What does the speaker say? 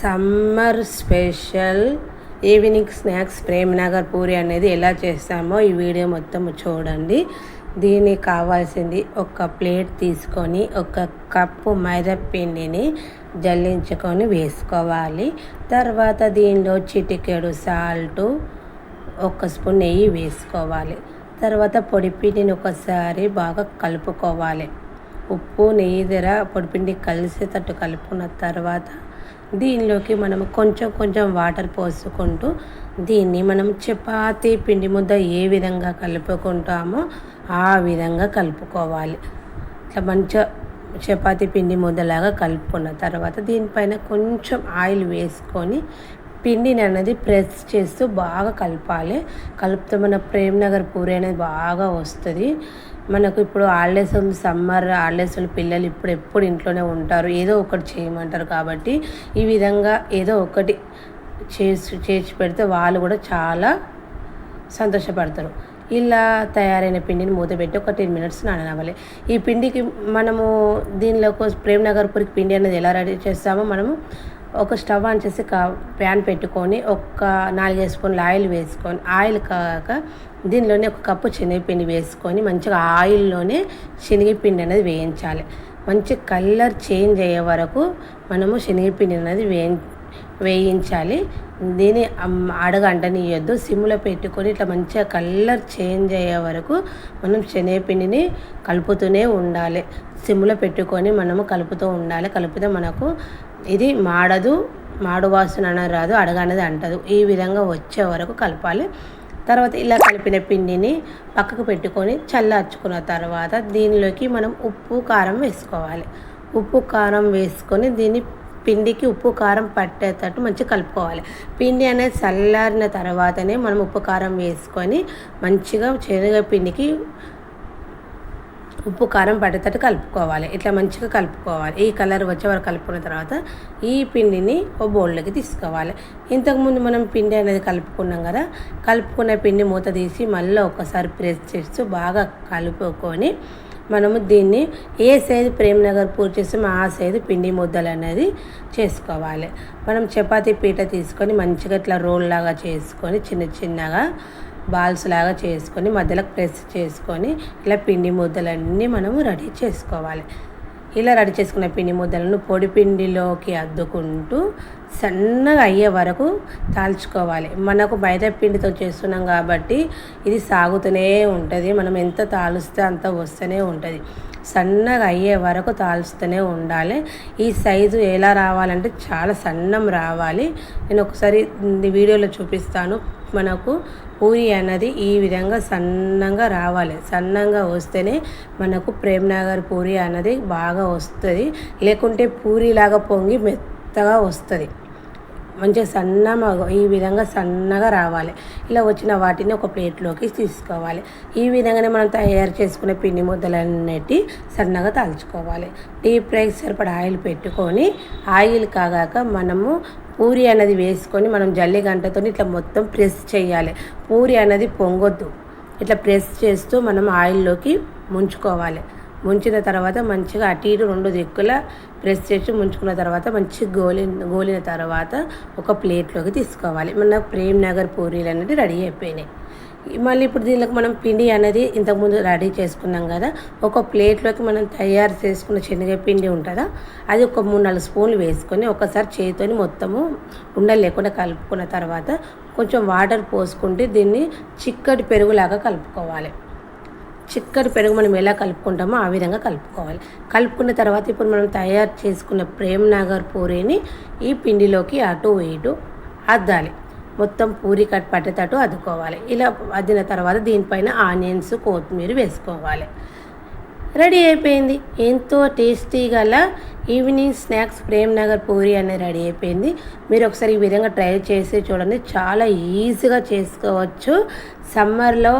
Summer special evening snacks Premnagar puri అనేది ఎలా చేస్తామో ఈ వీడియో మొత్తం చూడండి. దీనికి కావాల్సింది ఒక ప్లేట్ తీసుకొని ఒక కప్పు మైదా పిండిని జల్లించుకొని వేసుకోవాలి. తర్వాత దీనిలో చిటికెడు సాల్టు, ఒక స్పూన్ నెయ్యి వేసుకోవాలి. తర్వాత పొడిపిండిని ఒకసారి బాగా కలుపుకోవాలి. ఉప్పు నెయ్యి ధర పొడిపిండి కలిసేటట్టు కలుపుకున్న తర్వాత దీనిలోకి మనం కొంచెం వాటర్ పోసుకుంటూ దీన్ని మనం చపాతీ పిండి ముద్ద ఏ విధంగా కలుపుకుంటామో ఆ విధంగా కలుపుకోవాలి. ఇట్లా మంచిగా చపాతీ పిండి ముద్దలాగా కలుపుకున్న తర్వాత దీనిపైన కొంచెం ఆయిల్ వేసుకొని పిండిని అనేది ప్రెస్ చేస్తూ బాగా కలపాలి. కలిపితే మన ప్రేమ్నగర్ పూరి అనేది బాగా వస్తుంది. మనకు ఇప్పుడు హాలిడేస్ సమ్మర్ హాలిడేస్ పిల్లలు ఎప్పుడు ఇంట్లోనే ఉంటారు, ఏదో ఒకటి చేయమంటారు. కాబట్టి ఈ విధంగా ఏదో ఒకటి చేసి పెడితే వాళ్ళు కూడా చాలా సంతోషపడతారు. ఇలా తయారైన పిండిని మూత పెట్టి ఒక 10 minutes నాననివ్వాలి. ఈ పిండికి మనము దీనిలో ప్రేమ్నగర్ పూరికి పిండి అనేది ఎలా రెడీ చేస్తామో మనము ఒక స్టవ్ ఆన్ చేసి ప్యాన్ పెట్టుకొని ఒక 4 స్పూన్ల ఆయిల్ వేసుకొని ఆయిల్ కాక దీనిలోనే ఒక కప్పు శనగపిండి వేసుకొని మంచిగా ఆయిల్లోనే శనగపిండి అనేది వేయించాలి. మంచి కలర్ చేంజ్ అయ్యే వరకు మనము శనగపిండి అనేది వేయించాలి. దీన్ని అడగంటనియొద్దు, సిమ్లో పెట్టుకొని ఇట్లా మంచిగా కలర్ చేంజ్ అయ్యే వరకు మనం శనగపిండిని కలుపుతూనే ఉండాలి. సిమ్లో పెట్టుకొని మనము కలుపుతూ ఉండాలి. కలిపితే మనకు ఇది మాడు వాసన అనేది రాదు, అడగనేది అంటదు. ఈ విధంగా వచ్చే వరకు కలపాలి. తర్వాత ఇలా కలిపిన పిండిని పక్కకు పెట్టుకొని చల్లార్చుకున్న తర్వాత దీనిలోకి మనం ఉప్పు కారం వేసుకోవాలి. ఉప్పు కారం వేసుకొని దీన్ని పిండికి ఉప్పు కారం పట్టేటట్టు మంచిగా కలుపుకోవాలి. పిండి అనేది చల్లారిన తర్వాతనే మనం ఉప్పు కారం వేసుకొని మంచిగా శనగపిండికి ఉప్పు కారం పట్టేటట్టు కలుపుకోవాలి. ఇట్లా మంచిగా కలుపుకోవాలి. ఈ కలర్ వచ్చే వరకు కలుపుకున్న తర్వాత ఈ పిండిని ఓ బౌల్లోకి తీసుకోవాలి. ఇంతకుముందు మనం పిండి అనేది కలుపుకున్నాం కదా, కలుపుకున్న పిండి మూత తీసి మళ్ళీ ఒకసారి ప్రెస్ చేస్తూ బాగా కలుపుకొని మనము దీన్ని ఏ సైజు ప్రేమ్నగర్ పూరి చేస్తామో ఆ సైజు పిండి ముద్దలు అనేది చేసుకోవాలి. మనం చపాతీ పీట తీసుకొని మంచిగా ఇట్లా రోల్ లాగా చేసుకొని చిన్నగా బాల్స్ లాగా చేసుకొని మధ్యలో ప్రెస్ చేసుకొని ఇలా పిండి ముద్దలన్నీ మనము రెడీ చేసుకోవాలి. ఇలా రెడీ చేసుకున్న పిండి ముద్దలను పొడి పిండిలోకి అద్దుకుంటూ సన్నగా అయ్యే వరకు తాల్చుకోవాలి. మనకు మైదా పిండితో చేస్తున్నాం కాబట్టి ఇది సాగుతూనే ఉంటుంది. మనం ఎంత తాలుస్తే అంత వస్తూనే ఉంటుంది. సన్నగా అయ్యే వరకు తాల్చుతూనే ఉండాలి. ఈ సైజు ఎలా రావాలంటే చాలా సన్నం రావాలి. నేను ఒకసారి వీడియోలో చూపిస్తాను. మనకు పూరి అన్నది ఈ విధంగా సన్నంగా రావాలి. సన్నంగా వస్తేనే మనకు ప్రేమ్నగర్ పూరి అన్నది బాగా వస్తుంది. లేకుంటే పూరిలాగా పొంగి మెత్తగా వస్తుంది. మంచిగా ఈ విధంగా సన్నగా రావాలి. ఇలా వచ్చిన వాటిని ఒక ప్లేట్లోకి తీసుకోవాలి. ఈ విధంగానే మనం తయారు చేసుకునే పిండి ముద్దలన్నిటి సన్నగా తాల్చుకోవాలి. డీప్ ఫ్రైకి సరిపడా ఆయిల్ పెట్టుకొని ఆయిల్ కాగాక మనము పూరి అనేది వేసుకొని మనం జల్లి గంటతో ఇట్లా మొత్తం ప్రెస్ చేయాలి. పూరి అనేది పొంగొద్దు. ఇట్లా ప్రెస్ చేస్తూ మనం ఆయిల్లోకి ముంచుకోవాలి. ముంచిన తర్వాత మంచిగా అటు ఇటు 2 దిక్కుల ప్రెస్ చేసి ముంచుకున్న తర్వాత మంచిగా గోలిన తర్వాత ఒక ప్లేట్లోకి తీసుకోవాలి. మన ప్రేమ్నగర్ పూరీలు అనేది రెడీ అయిపోయినాయి. మళ్ళీ ఇప్పుడు దీనికి మనం పిండి అనేది ఇంతకుముందు రెడీ చేసుకున్నాం కదా, ఒక ప్లేట్లోకి మనం తయారు చేసుకున్న శనగపిండి ఉంటుందా అది ఒక 3-4 స్పూన్లు వేసుకొని ఒకసారి చేతితోని మొత్తము ఉండలు లేకుండా కలుపుకున్న తర్వాత కొంచెం వాటర్ పోసుకుంటే దీన్ని చిక్కటి పెరుగులాగా కలుపుకోవాలి. చిక్కటి పెరుగు మనం ఎలా కలుపుకుంటామో ఆ విధంగా కలుపుకోవాలి. కలుపుకున్న తర్వాత ఇప్పుడు మనం తయారు చేసుకున్న ప్రేమ్నగర్ పూరీని ఈ పిండిలోకి అటు ఇటు అద్దాలి. మొత్తం పూరి పట్టేటట్టు అద్దుకోవాలి. ఇలా అద్దిన తర్వాత దీనిపైన ఆనియన్స్, కొత్తిమీర వేసుకోవాలి. రెడీ అయిపోయింది. ఎంతో టేస్టీ గల ఈవినింగ్ స్నాక్స్ ప్రేమ్నగర్ పూరి అనేది రెడీ అయిపోయింది. మీరు ఒకసారి ఈ విధంగా ట్రై చేసి చూడండి. చాలా ఈజీగా చేసుకోవచ్చు. సమ్మర్లో